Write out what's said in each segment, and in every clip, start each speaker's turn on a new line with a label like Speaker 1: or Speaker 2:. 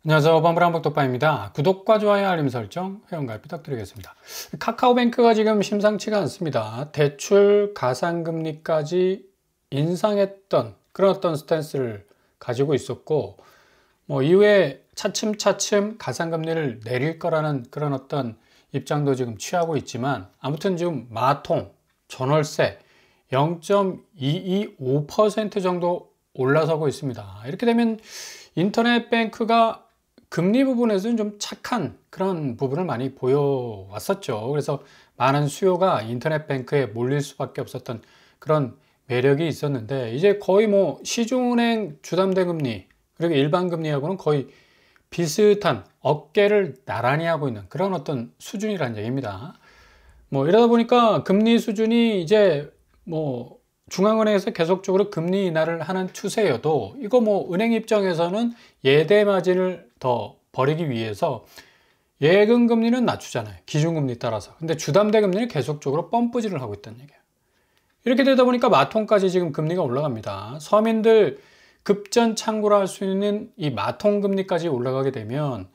Speaker 1: 안녕하세요. 범블한복독방입니다. 구독과 좋아요, 알림 설정, 회원가입 부탁드리겠습니다. 카카오뱅크가 지금 심상치가 않습니다. 대출 가산금리까지 인상했던 그런 어떤 스탠스를 가지고 있었고, 이후에 차츰차츰 가산금리를 내릴 거라는 그런 어떤 입장도 지금 취하고 있지만, 아무튼 지금 마통, 전월세 0.225% 정도 올라서고 있습니다. 이렇게 되면 인터넷 뱅크가 금리 부분에서는 좀 착한 그런 부분을 많이 보여왔었죠. 그래서 많은 수요가 인터넷 뱅크에 몰릴 수밖에 없었던 그런 매력이 있었는데, 이제 거의 시중은행 주담대 금리 그리고 일반 금리하고는 거의 비슷한, 어깨를 나란히 하고 있는 그런 어떤 수준이라는 얘기입니다. 이러다 보니까 금리 수준이 이제 중앙은행에서 계속적으로 금리 인하를 하는 추세여도, 이거 은행 입장에서는 예대 마진을 더 벌이기 위해서 예금 금리는 낮추잖아요. 기준금리 따라서. 근데 주담대 금리는 계속적으로 펌프질을 하고 있다는 얘기예요. 이렇게 되다 보니까 마통까지 지금 금리가 올라갑니다. 서민들 급전 창구를 할 수 있는 이 마통 금리까지 올라가게 되면,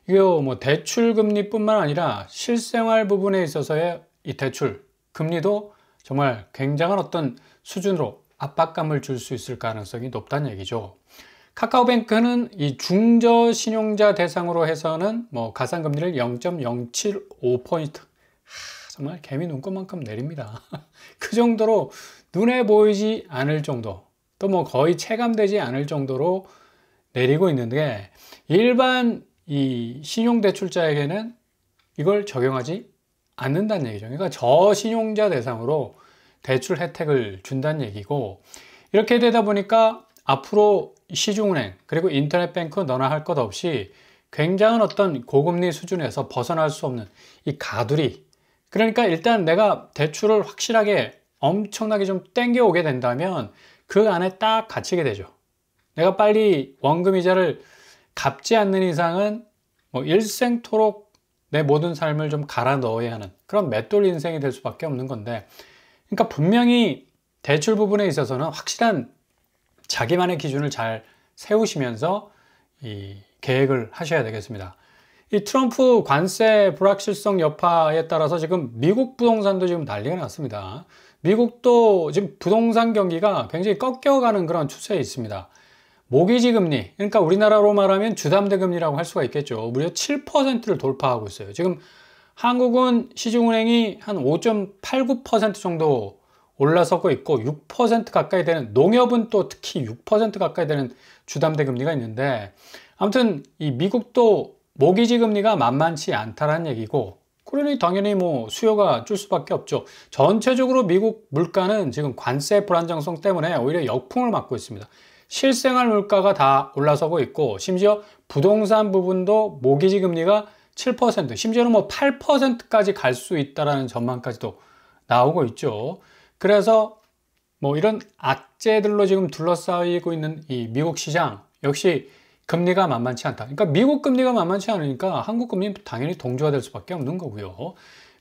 Speaker 1: 이거 대출 금리뿐만 아니라 실생활 부분에 있어서의 이 대출 금리도 정말 굉장한 어떤 수준으로 압박감을 줄 수 있을 가능성이 높다는 얘기죠. 카카오뱅크는 이 중저 신용자 대상으로 해서는 가산금리를 0.075포인트, 정말 개미 눈곱만큼 내립니다. 그 정도로 눈에 보이지 않을 정도, 또 거의 체감되지 않을 정도로 내리고 있는데, 일반 이 신용대출자에게는 이걸 적용하지 않는다는 얘기죠. 그러니까 저신용자 대상으로 대출 혜택을 준다는 얘기고, 이렇게 되다 보니까 앞으로 시중은행 그리고 인터넷뱅크 너나 할 것 없이 굉장한 어떤 고금리 수준에서 벗어날 수 없는 이 가두리, 그러니까 일단 내가 대출을 확실하게 엄청나게 좀 땡겨오게 된다면 그 안에 딱 갇히게 되죠. 내가 빨리 원금 이자를 갚지 않는 이상은 일생토록 내 모든 삶을 좀 갈아 넣어야 하는 그런 맷돌 인생이 될 수밖에 없는 건데, 그러니까 분명히 대출 부분에 있어서는 확실한 자기만의 기준을 잘 세우시면서 이 계획을 하셔야 되겠습니다. 이 트럼프 관세 불확실성 여파에 따라서 지금 미국 부동산도 지금 난리가 났습니다. 미국도 지금 부동산 경기가 굉장히 꺾여가는 그런 추세에 있습니다. 모기지 금리, 그러니까 우리나라로 말하면 주담대 금리라고 할 수가 있겠죠. 무려 7%를 돌파하고 있어요. 지금 한국은 시중은행이 한 5.89% 정도 올라서고 있고, 6% 가까이 되는, 농협은 또 특히 6% 가까이 되는 주담대 금리가 있는데, 아무튼 이 미국도 모기지 금리가 만만치 않다라는 얘기고, 그러니 당연히 수요가 줄 수밖에 없죠. 전체적으로 미국 물가는 지금 관세 불안정성 때문에 오히려 역풍을 맞고 있습니다. 실생활 물가가 다 올라서고 있고, 심지어 부동산 부분도 모기지 금리가 7%, 심지어는 8%까지 갈 수 있다라는 전망까지도 나오고 있죠. 그래서 이런 악재들로 지금 둘러싸이고 있는 이 미국 시장, 역시 금리가 만만치 않다. 그러니까 미국 금리가 만만치 않으니까 한국 금리는 당연히 동조화될 수밖에 없는 거고요.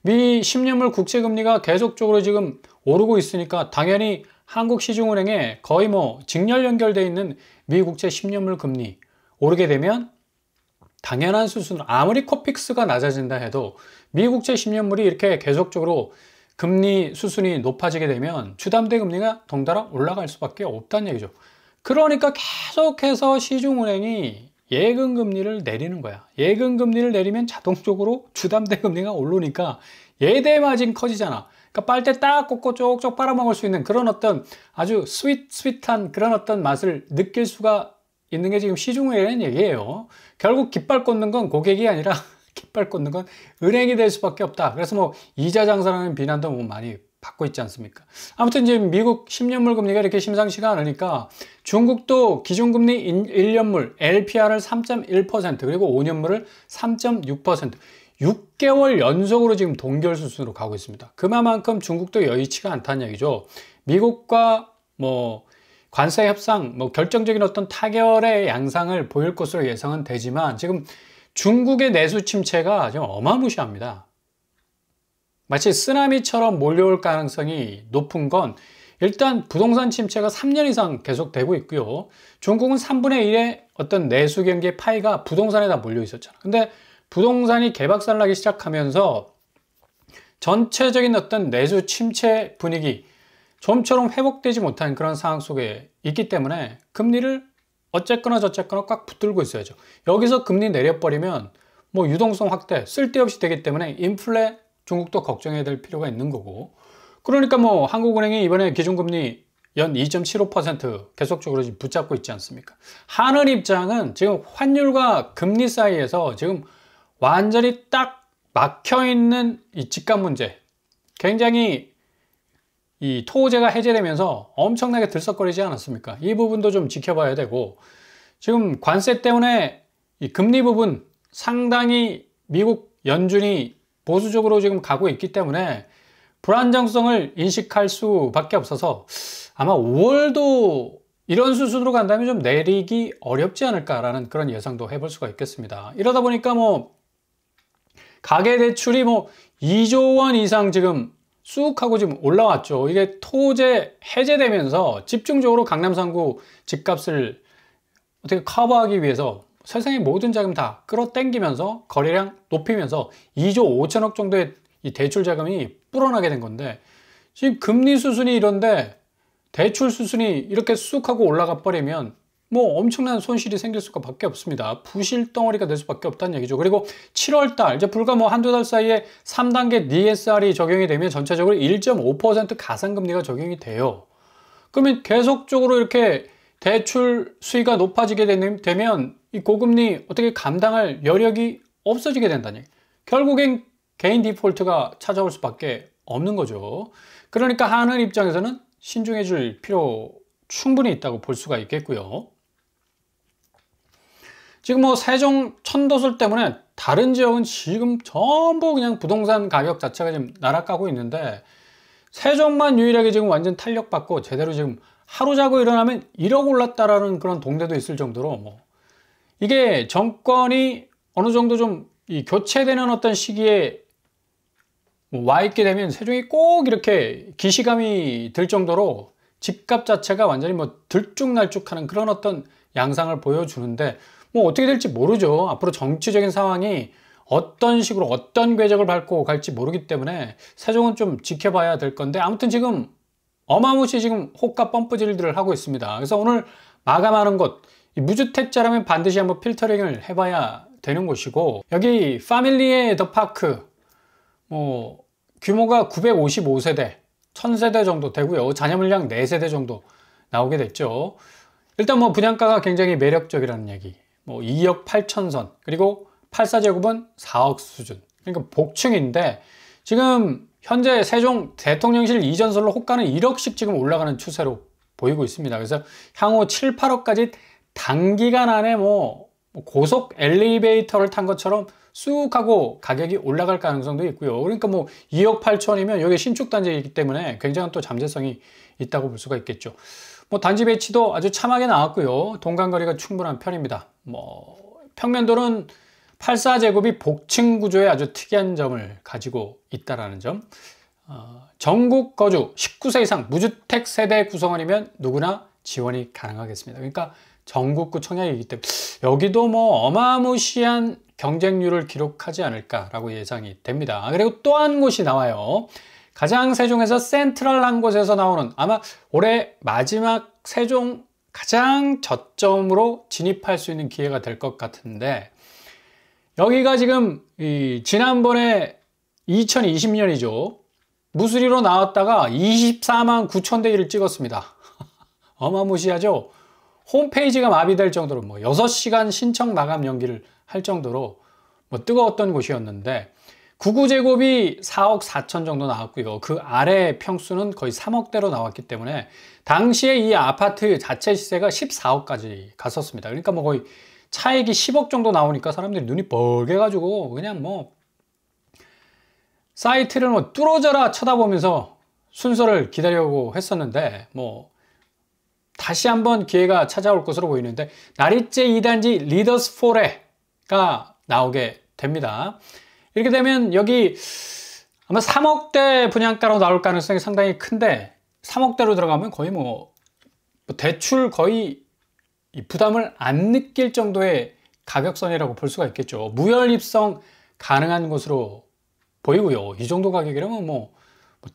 Speaker 1: 미 10년물 국채 금리가 계속적으로 지금 오르고 있으니까 당연히 한국 시중은행에 거의 직렬 연결되어 있는 미 국채 10년물 금리 오르게 되면 당연한 수준으로, 아무리 코픽스가 낮아진다 해도 미 국채 10년물이 이렇게 계속적으로 금리 수준이 높아지게 되면 주담대 금리가 덩달아 올라갈 수밖에 없다는 얘기죠. 그러니까 계속해서 시중은행이 예금 금리를 내리는 거야. 예금 금리를 내리면 자동적으로 주담대 금리가 오르니까 예대 마진 커지잖아. 그러니까 빨대 딱 꽂고 쪽쪽 빨아먹을 수 있는 그런 어떤 아주 스윗한 그런 어떤 맛을 느낄 수가 있는 게 지금 시중은행이라는 얘기예요. 결국 깃발 꽂는 건 고객이 아니라 깃발 꽂는 건 은행이 될 수밖에 없다. 그래서 이자 장사라는 비난도 많이 받고 있지 않습니까? 아무튼 지금 미국 10년물 금리가 이렇게 심상치가 않으니까 중국도 기준금리 1년물 LPR을 3.1% 그리고 5년물을 3.6%, 6개월 연속으로 지금 동결 수준으로 가고 있습니다. 그만큼 중국도 여의치가 않다는 얘기죠. 미국과 관세 협상, 결정적인 어떤 타결의 양상을 보일 것으로 예상은 되지만, 지금 중국의 내수 침체가 좀 어마무시합니다. 마치 쓰나미처럼 몰려올 가능성이 높은 건, 일단 부동산 침체가 3년 이상 계속되고 있고요. 중국은 3분의 1의 어떤 내수 경기의 파이가 부동산에 다 몰려 있었잖아. 근데 부동산이 개박살 나기 시작하면서 전체적인 어떤 내수 침체 분위기, 좀처럼 회복되지 못한 그런 상황 속에 있기 때문에 금리를 어쨌거나 저쨌거나 꽉 붙들고 있어야죠. 여기서 금리 내려버리면 뭐 유동성 확대 쓸데없이 되기 때문에 인플레 중국도 걱정해야 될 필요가 있는 거고, 그러니까 뭐 한국은행이 이번에 기준금리 연 2.75% 계속적으로 지금 붙잡고 있지 않습니까? 하는 입장은 지금 환율과 금리 사이에서 지금 완전히 딱 막혀있는 이 집값 문제, 굉장히 이 토호제가 해제되면서 엄청나게 들썩거리지 않았습니까? 이 부분도 좀 지켜봐야 되고, 지금 관세 때문에 이 금리 부분 상당히 미국 연준이 보수적으로 지금 가고 있기 때문에 불안정성을 인식할 수밖에 없어서 아마 5월도 이런 수준으로 간다면 좀 내리기 어렵지 않을까라는 그런 예상도 해볼 수가 있겠습니다. 이러다 보니까 뭐 가계대출이 뭐 2조 원 이상 지금 쑥 하고 지금 올라왔죠. 이게 토제 해제되면서 집중적으로 강남 3구 집값을 어떻게 커버하기 위해서 세상의 모든 자금 다 끌어당기면서 거래량 높이면서 2조 5천억 정도의 이 대출 자금이 불어나게 된 건데, 지금 금리 수준이 이런데 대출 수준이 이렇게 쑥 하고 올라가 버리면 뭐 엄청난 손실이 생길 수밖에 없습니다. 부실 덩어리가 될 수밖에 없다는 얘기죠. 그리고 7월 달 이제 불과 뭐 한두 달 사이에 3단계 DSR이 적용이 되면 전체적으로 1.5% 가상금리가 적용이 돼요. 그러면 계속적으로 이렇게 대출 수위가 높아지게 되면 이 고금리 어떻게 감당할 여력이 없어지게 된다는 얘기. 결국엔 개인 디폴트가 찾아올 수밖에 없는 거죠. 그러니까 하는 입장에서는 신중해 줄 필요 충분히 있다고 볼 수가 있겠고요. 지금 뭐 세종 천도설 때문에 다른 지역은 지금 전부 그냥 부동산 가격 자체가 지금 날아가고 있는데, 세종만 유일하게 지금 완전 탄력받고 제대로 지금 하루 자고 일어나면 1억 올랐다라는 그런 동네도 있을 정도로, 뭐 이게 정권이 어느 정도 좀 이 교체되는 어떤 시기에 와 있게 되면 세종이 꼭 이렇게 기시감이 들 정도로 집값 자체가 완전히 뭐 들쭉날쭉하는 그런 어떤 양상을 보여주는데, 뭐 어떻게 될지 모르죠. 앞으로 정치적인 상황이 어떤 식으로 어떤 궤적을 밟고 갈지 모르기 때문에 세종은 좀 지켜봐야 될 건데, 아무튼 지금 어마무시 지금 호가 펌프질들을 하고 있습니다. 그래서 오늘 마감하는 곳, 무주택자라면 반드시 한번 필터링을 해봐야 되는 곳이고, 여기 파밀리의 더 파크 뭐 규모가 955세대 1000세대 정도 되고요. 자녀 물량 4세대 정도 나오게 됐죠. 일단 뭐 분양가가 굉장히 매력적이라는 얘기, 뭐 2억 8천선, 그리고 84제곱은 4억 수준, 그러니까 복층인데 지금 현재 세종 대통령실 이전설로 호가는 1억씩 지금 올라가는 추세로 보이고 있습니다. 그래서 향후 7, 8억까지 단기간 안에 뭐 고속 엘리베이터를 탄 것처럼 쑥 하고 가격이 올라갈 가능성도 있고요. 그러니까 뭐 2억 8천이면 여기 신축 단지이기 때문에 굉장한 또 잠재성이 있다고 볼 수가 있겠죠. 뭐 단지 배치도 아주 참하게 나왔고요. 동간거리가 충분한 편입니다. 뭐 평면도는 84제곱이 복층 구조의 아주 특이한 점을 가지고 있다라는 점. 전국 거주 19세 이상 무주택 세대 구성원이면 누구나 지원이 가능하겠습니다. 그러니까 전국구 청약이기 때문에 여기도 뭐 어마무시한 경쟁률을 기록하지 않을까라고 예상이 됩니다. 그리고 또 한 곳이 나와요. 가장 세종에서 센트럴한 곳에서 나오는, 아마 올해 마지막 세종 가장 저점으로 진입할 수 있는 기회가 될 것 같은데, 여기가 지금 지난번에 2020년이죠. 무수리로 나왔다가 24만 9천 대기를 찍었습니다. 어마무시하죠. 홈페이지가 마비될 정도로 뭐 6시간 신청 마감 연기를 할 정도로 뭐 뜨거웠던 곳이었는데, 99제곱이 4억 4천 정도 나왔고요. 그 아래 평수는 거의 3억대로 나왔기 때문에 당시에 이 아파트 자체 시세가 14억까지 갔었습니다. 그러니까 뭐 거의 차익이 10억 정도 나오니까 사람들이 눈이 뻘게 가지고 그냥 뭐 사이트를 뭐 뚫어져라 쳐다보면서 순서를 기다려고 했었는데, 뭐 다시 한번 기회가 찾아올 것으로 보이는데, 나리째 2단지 리더스 포레가 나오게 됩니다. 이렇게 되면 여기 아마 3억대 분양가로 나올 가능성이 상당히 큰데, 3억대로 들어가면 거의 뭐 대출 거의 이 부담을 안 느낄 정도의 가격선이라고 볼 수가 있겠죠. 무혈 입성 가능한 것으로 보이고요. 이 정도 가격이라면 뭐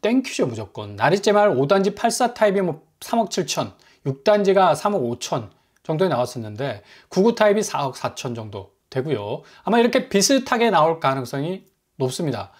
Speaker 1: 땡큐죠, 무조건. 나리째말 5단지 84 타입이 뭐 3억 7천, 6단지가 3억 5천 정도에 나왔었는데 99 타입이 4억 4천 정도 되고요. 아마 이렇게 비슷하게 나올 가능성이 높습니다.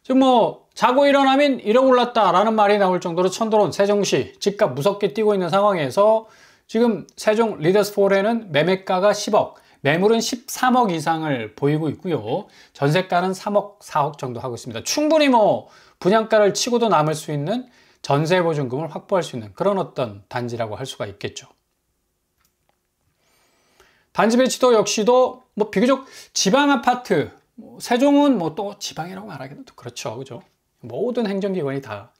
Speaker 1: 지금 뭐 자고 일어나면 1억 올랐다라는 말이 나올 정도로 천도론, 세종시 집값 무섭게 뛰고 있는 상황에서 지금 세종 리더스폴에는 매매가가 10억, 매물은 13억 이상을 보이고 있고요. 전세가는 3억, 4억 정도 하고 있습니다. 충분히 뭐 분양가를 치고도 남을 수 있는 전세보증금을 확보할 수 있는 그런 어떤 단지라고 할 수가 있겠죠. 단지 배치도 역시도 뭐 비교적 지방 아파트, 세종은 뭐 또 지방이라고 말하기도 그렇죠, 그죠? 모든 행정기관이 다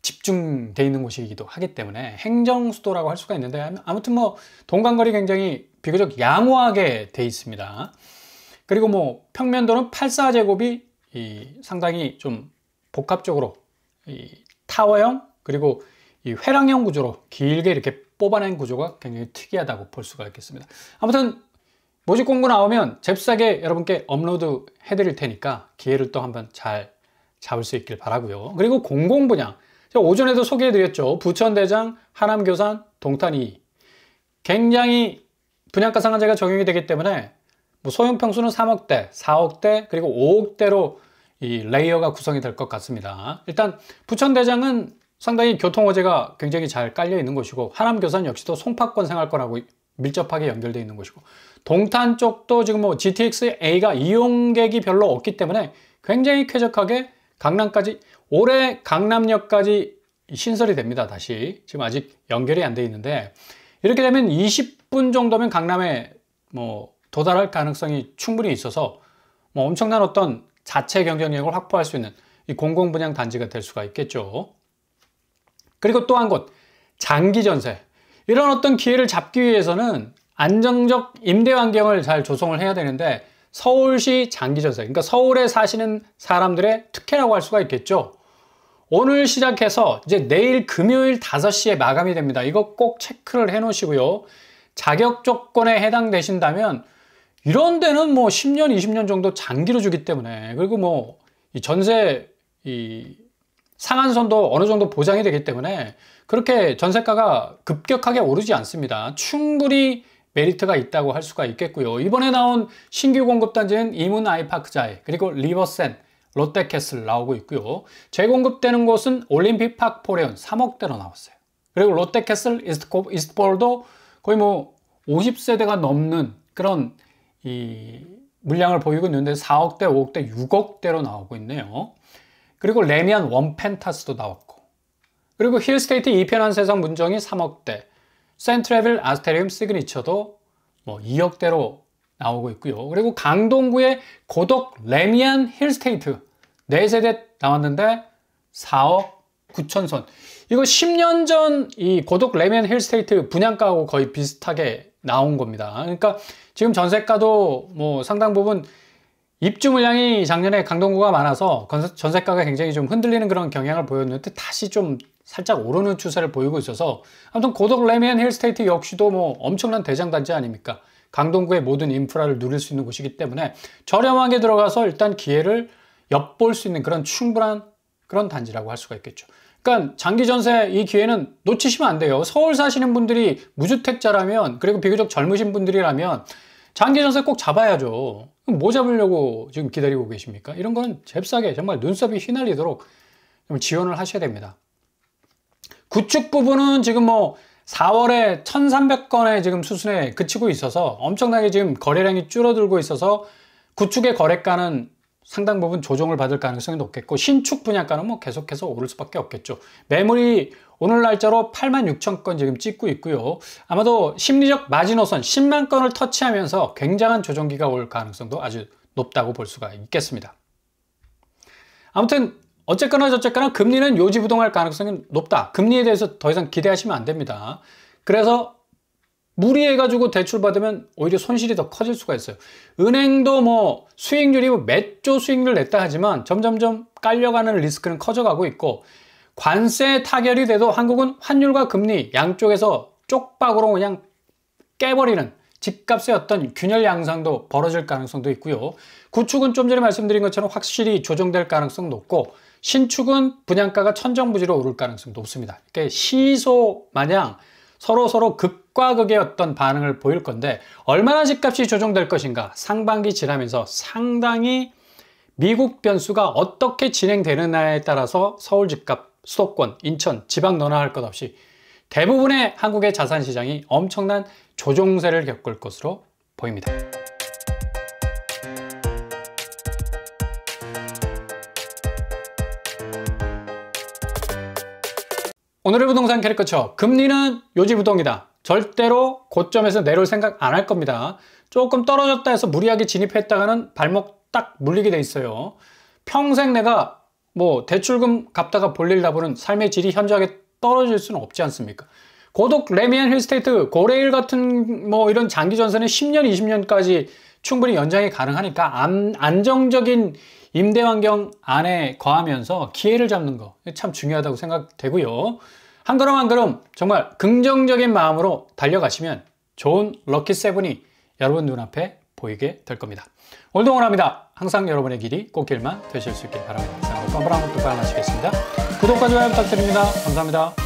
Speaker 1: 집중되어 있는 곳이기도 하기 때문에 행정수도라고 할 수가 있는데, 아무튼 뭐 동간거리 굉장히 비교적 양호하게 돼 있습니다. 그리고 뭐 평면도는 84제곱이 상당히 좀 복합적으로 타워형 그리고 이 회랑형 구조로 길게 이렇게 뽑아낸 구조가 굉장히 특이하다고 볼 수가 있겠습니다. 아무튼 모집 공고 나오면 잽싸게 여러분께 업로드 해드릴 테니까 기회를 또 한번 잘 잡을 수 있길 바라고요. 그리고 공공분양, 제가 오전에도 소개해드렸죠. 부천대장, 하남교산, 동탄2 굉장히 분양가 상한제가 적용이 되기 때문에 뭐 소형 평수는 3억대, 4억대 그리고 5억대로 이 레이어가 구성이 될 것 같습니다. 일단 부천대장은 상당히 교통호재가 굉장히 잘 깔려 있는 곳이고, 하남교산 역시도 송파권 생활권하고 밀접하게 연결되어 있는 곳이고, 동탄 쪽도 지금 뭐 GTX-A가 이용객이 별로 없기 때문에 굉장히 쾌적하게 강남까지, 올해 강남역까지 신설이 됩니다. 다시 지금 아직 연결이 안 돼 있는데, 이렇게 되면 20분 정도면 강남에 뭐 도달할 가능성이 충분히 있어서 뭐 엄청난 어떤 자체 경쟁력을 확보할 수 있는 이 공공분양 단지가 될 수가 있겠죠. 그리고 또 한 곳, 장기 전세. 이런 어떤 기회를 잡기 위해서는 안정적 임대 환경을 잘 조성을 해야 되는데, 서울시 장기 전세, 그러니까 서울에 사시는 사람들의 특혜라고 할 수가 있겠죠. 오늘 시작해서 이제 내일 금요일 5시에 마감이 됩니다. 이거 꼭 체크를 해 놓으시고요. 자격 조건에 해당되신다면 이런 데는 뭐 10년, 20년 정도 장기로 주기 때문에, 그리고 뭐 이 전세 상한선도 어느 정도 보장이 되기 때문에 그렇게 전세가가 급격하게 오르지 않습니다. 충분히 메리트가 있다고 할 수가 있겠고요. 이번에 나온 신규 공급단지는 이문 아이파크자이, 그리고 리버센, 롯데캐슬 나오고 있고요. 재공급되는 곳은 올림픽 파크 포레온 3억대로 나왔어요. 그리고 롯데캐슬 이스트폴도 거의 뭐 50세대가 넘는 그런 이 물량을 보이고 있는데 4억대, 5억대, 6억대로 나오고 있네요. 그리고 레미안 원펜타스도 나왔고, 그리고 힐스테이트 이편한 세상 문정이 3억대, 센트레빌 아스테리움 시그니처도 뭐 2억대로 나오고 있고요. 그리고 강동구의 고덕 레미안 힐스테이트 4세대 나왔는데 4억 9천선. 이거 10년 전 이 고덕 레미안 힐스테이트 분양가하고 거의 비슷하게 나온 겁니다. 그러니까 지금 전세가도 뭐 상당 부분 입주 물량이 작년에 강동구가 많아서 전세가가 굉장히 좀 흔들리는 그런 경향을 보였는데 다시 좀 살짝 오르는 추세를 보이고 있어서, 아무튼 고덕 레미안 힐스테이트 역시도 뭐 엄청난 대장단지 아닙니까? 강동구의 모든 인프라를 누릴 수 있는 곳이기 때문에 저렴하게 들어가서 일단 기회를 엿볼 수 있는 그런 충분한 그런 단지라고 할 수가 있겠죠. 그러니까 장기 전세 이 기회는 놓치시면 안 돼요. 서울 사시는 분들이 무주택자라면, 그리고 비교적 젊으신 분들이라면 장기 전세 꼭 잡아야죠. 뭐 잡으려고 지금 기다리고 계십니까? 이런 거는 잽싸게 정말 눈썹이 휘날리도록 좀 지원을 하셔야 됩니다. 구축 부분은 지금 뭐 4월에 1,300건의 지금 수준에 그치고 있어서 엄청나게 지금 거래량이 줄어들고 있어서 구축의 거래가는 상당 부분 조정을 받을 가능성이 높겠고, 신축 분양가는 뭐 계속해서 오를 수밖에 없겠죠. 매물이 오늘 날짜로 86,000건 지금 찍고 있고요. 아마도 심리적 마지노선 10만 건을 터치하면서 굉장한 조정기가 올 가능성도 아주 높다고 볼 수가 있겠습니다. 아무튼 어쨌거나 저쨌거나 금리는 요지부동할 가능성이 높다. 금리에 대해서 더 이상 기대하시면 안 됩니다. 그래서 무리해가지고 대출 받으면 오히려 손실이 더 커질 수가 있어요. 은행도 뭐 수익률이 몇 조 수익률 냈다 하지만 점점점 깔려가는 리스크는 커져가고 있고, 관세 타결이 돼도 한국은 환율과 금리 양쪽에서 쪽박으로 그냥 깨버리는 집값의 어떤 균열 양상도 벌어질 가능성도 있고요. 구축은 좀 전에 말씀드린 것처럼 확실히 조정될 가능성도 높고, 신축은 분양가가 천정부지로 오를 가능성도 높습니다. 그러니까 시소 마냥 서로 극과 극의 어떤 반응을 보일 건데, 얼마나 집값이 조정될 것인가, 상반기 지나면서 상당히 미국 변수가 어떻게 진행되느냐에 따라서 서울 집값, 수도권, 인천, 지방 너나 할 것 없이 대부분의 한국의 자산시장이 엄청난 조종세를 겪을 것으로 보입니다. 오늘의 부동산 캐리커처, 금리는 요지부동이다. 절대로 고점에서 내려올 생각 안 할 겁니다. 조금 떨어졌다 해서 무리하게 진입했다가는 발목 딱 물리게 돼 있어요. 평생 내가 뭐 대출금 갚다가 볼일 다 보는 삶의 질이 현저하게 떨어질 수는 없지 않습니까? 고독 레미안 힐스테이트, 고레일 같은 뭐 이런 장기 전선은 10년, 20년까지 충분히 연장이 가능하니까 안정적인 임대 환경 안에 거하면서 기회를 잡는 거 참 중요하다고 생각되고요. 한 걸음 한 걸음 정말 긍정적인 마음으로 달려가시면 좋은 럭키 세븐이 여러분 눈앞에 보이게 될 겁니다. 오늘도 응원합니다. 항상 여러분의 길이 꽃길만 되실 수 있길 바랍니다. 뻔뻔한 것도 빨아마치겠습니다. 구독과 좋아요 부탁드립니다. 감사합니다.